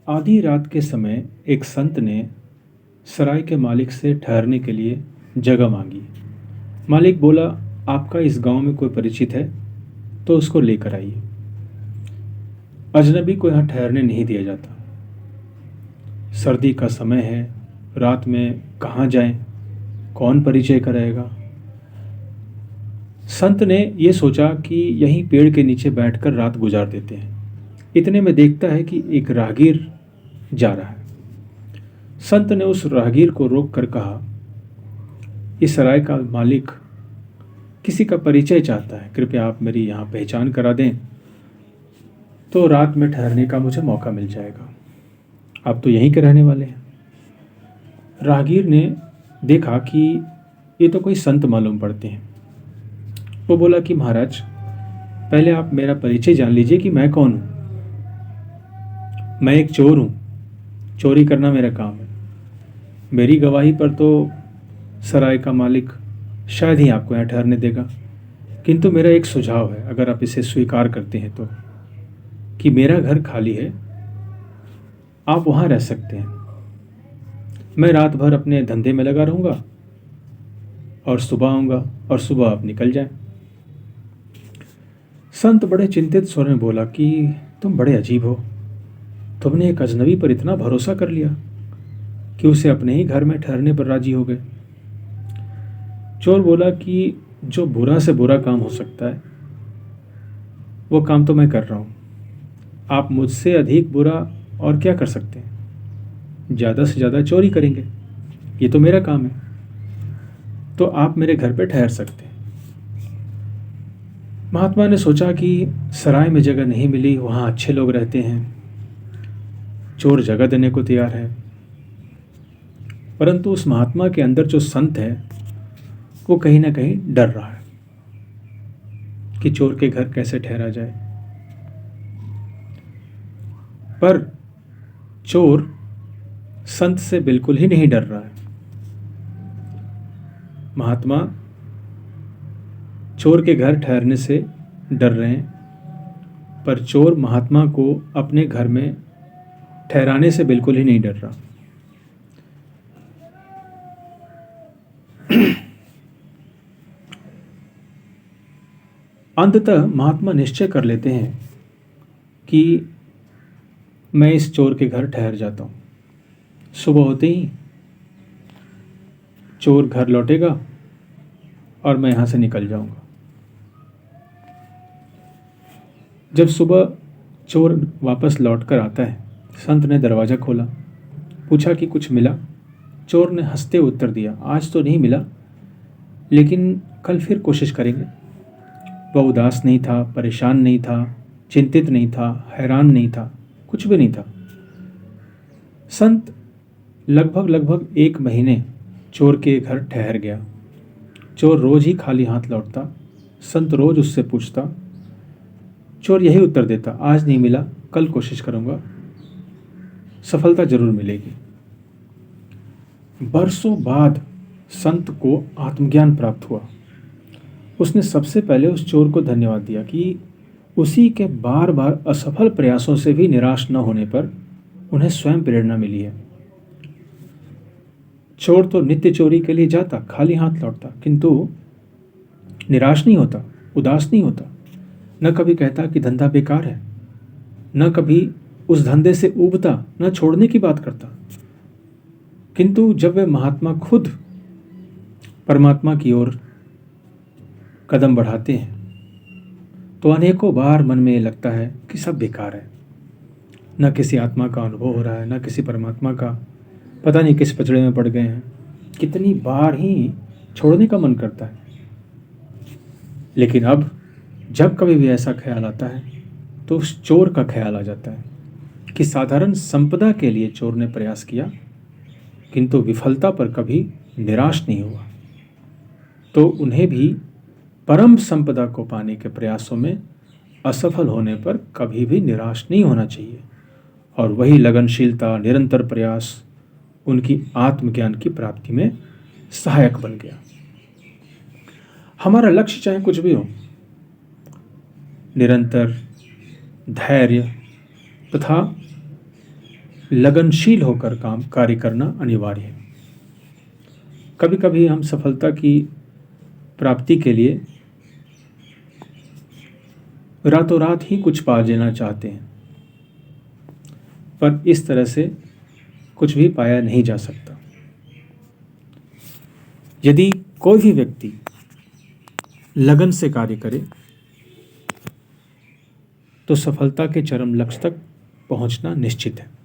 आधी रात के समय एक संत ने सराय के मालिक से ठहरने के लिए जगह मांगी। मालिक बोला, आपका इस गांव में कोई परिचित है तो उसको लेकर आइए। अजनबी को यहाँ ठहरने नहीं दिया जाता। सर्दी का समय है, रात में कहाँ जाएं, कौन परिचय कराएगा। संत ने ये सोचा कि यहीं पेड़ के नीचे बैठकर रात गुजार देते हैं। इतने में देखता है कि एक राहगीर जा रहा है। संत ने उस राहगीर को रोक कर कहा, इस सराय का मालिक किसी का परिचय चाहता है, कृपया आप मेरी यहाँ पहचान करा दें तो रात में ठहरने का मुझे मौका मिल जाएगा। आप तो यहीं के रहने वाले हैं। राहगीर ने देखा कि ये तो कोई संत मालूम पड़ते हैं। वो बोला कि महाराज, पहले आप मेरा परिचय जान लीजिए कि मैं कौन हूँ। मैं एक चोर हूँ, चोरी करना मेरा काम है। मेरी गवाही पर तो सराय का मालिक शायद ही आपको यहाँ ठहरने देगा, किंतु मेरा एक सुझाव है, अगर आप इसे स्वीकार करते हैं तो, कि मेरा घर खाली है, आप वहाँ रह सकते हैं। मैं रात भर अपने धंधे में लगा रहूँगा और सुबह आऊँगा और सुबह आप निकल जाएं। संत बड़े चिंतित स्वर में बोला कि तुम बड़े अजीब हो। तुमने एक अजनबी पर इतना भरोसा कर लिया कि उसे अपने ही घर में ठहरने पर राजी हो गए। चोर बोला कि जो बुरा से बुरा काम हो सकता है वो काम तो मैं कर रहा हूँ। आप मुझसे अधिक बुरा और क्या कर सकते हैं? ज़्यादा से ज़्यादा चोरी करेंगे, ये तो मेरा काम है। तो आप मेरे घर पे ठहर सकते हैं। महात्मा ने सोचा कि सराय में जगह नहीं मिली, वहाँ अच्छे लोग रहते हैं, चोर जगह देने को तैयार है। परंतु उस महात्मा के अंदर जो संत है वो कहीं ना कहीं डर रहा है कि चोर के घर कैसे ठहरा जाए। पर चोर संत से बिल्कुल ही नहीं डर रहा है। महात्मा चोर के घर ठहरने से डर रहे हैं, पर चोर महात्मा को अपने घर में ठहराने से बिल्कुल ही नहीं डर रहा। अंततः महात्मा निश्चय कर लेते हैं कि मैं इस चोर के घर ठहर जाता हूँ। सुबह होते ही चोर घर लौटेगा और मैं यहाँ से निकल जाऊँगा। जब सुबह चोर वापस लौट कर आता है, संत ने दरवाज़ा खोला, पूछा कि कुछ मिला? चोर ने हंसते उत्तर दिया, आज तो नहीं मिला, लेकिन कल फिर कोशिश करेंगे। वह उदास नहीं था, परेशान नहीं था, चिंतित नहीं था, हैरान नहीं था, कुछ भी नहीं था। संत लगभग 1 महीने चोर के घर ठहर गया। चोर रोज ही खाली हाथ लौटता। संत रोज उससे पूछता। चोर यही उत्तर देता, आज नहीं मिला, कल कोशिश करूँगा, सफलता जरूर मिलेगी। बरसों बाद संत को आत्मज्ञान प्राप्त हुआ। उसने सबसे पहले उस चोर को धन्यवाद दिया कि उसी के बार बार असफल प्रयासों से भी निराश न होने पर उन्हें स्वयं प्रेरणा मिली है। चोर तो नित्य चोरी के लिए जाता, खाली हाथ लौटता, किंतु निराश नहीं होता, उदास नहीं होता, न कभी कहता कि धंधा बेकार है, न कभी उस धंधे से ऊबता, न छोड़ने की बात करता। किंतु जब वे महात्मा खुद परमात्मा की ओर कदम बढ़ाते हैं तो अनेकों बार मन में ये लगता है कि सब बेकार है। न किसी आत्मा का अनुभव हो रहा है, न किसी परमात्मा का, पता नहीं किस पचड़े में पड़ गए हैं। कितनी बार ही छोड़ने का मन करता है। लेकिन अब जब कभी भी ऐसा ख्याल आता है तो उस चोर का ख्याल आ जाता है कि साधारण संपदा के लिए चोर ने प्रयास किया, किंतु विफलता पर कभी निराश नहीं हुआ। तो उन्हें भी परम संपदा को पाने के प्रयासों में असफल होने पर कभी भी निराश नहीं होना चाहिए। और वही लगनशीलता, निरंतर प्रयास उनकी आत्मज्ञान की प्राप्ति में सहायक बन गया। हमारा लक्ष्य चाहे कुछ भी हो, निरंतर धैर्य तथा लगनशील होकर कार्य करना अनिवार्य है। कभी कभी हम सफलता की प्राप्ति के लिए रातों रात ही कुछ पा लेना चाहते हैं, पर इस तरह से कुछ भी पाया नहीं जा सकता। यदि कोई भी व्यक्ति लगन से कार्य करे तो सफलता के चरम लक्ष्य तक पहुंचना निश्चित है।